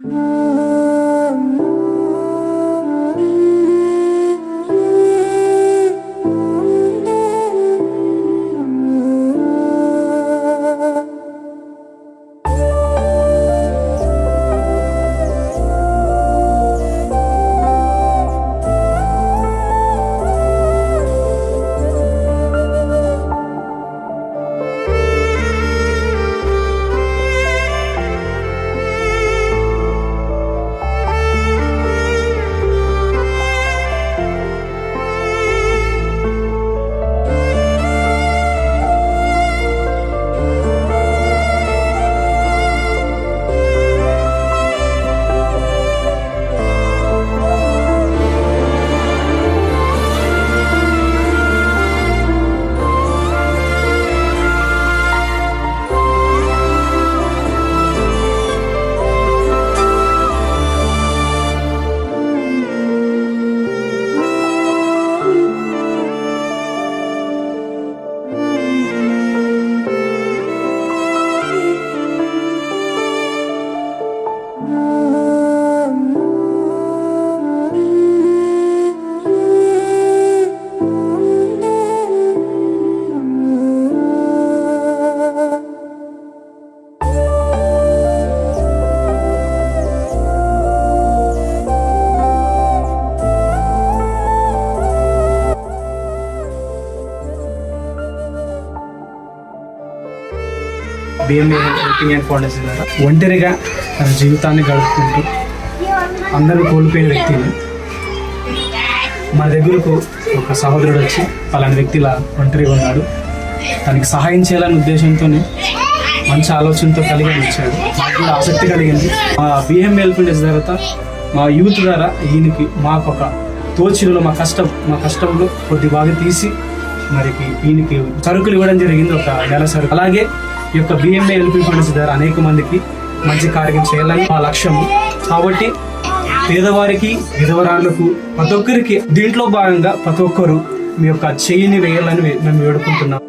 BMA helping and foundation ద్వారా ఒంటరిగా తన జీవితాన్ని గడుపుకుంటూ అందరూ కోల్పోయిన వ్యక్తిని మన దగ్గరకు ఒక సహోదరుడు వచ్చి పలానా వ్యక్తిలా ఒంటరిగా ఉన్నాడు, తనకి సహాయం చేయాలనే ఉద్దేశంతోనే మంచి ఆలోచనతో కలిగి వచ్చాడు. నాకు కూడా ఆసక్తి కలిగింది. మా BMA హెల్పింగ్ తర్వాత మా యూత్ ద్వారా ఈయనకి మాకు ఒక తోచిలో మా కష్టంలో కొద్ది బాగా తీసి మరికి ఈయనకి సరుకులు ఇవ్వడం జరిగింది, ఒక నెల సరుకు. అలాగే ఈ యొక్క BMA హెల్పింగ్ ఫౌండేషన్ ద్వారా అనేక మందికి మంచి కార్యం చేయాలని మా లక్ష్యము. కాబట్టి పేదవారికి, విధవరాళ్లకు, ప్రతి ఒక్కరికి దీంట్లో భాగంగా ప్రతి ఒక్కరు మీ యొక్క చెయ్యిని వేయాలని మేము వేడుకుంటున్నాం.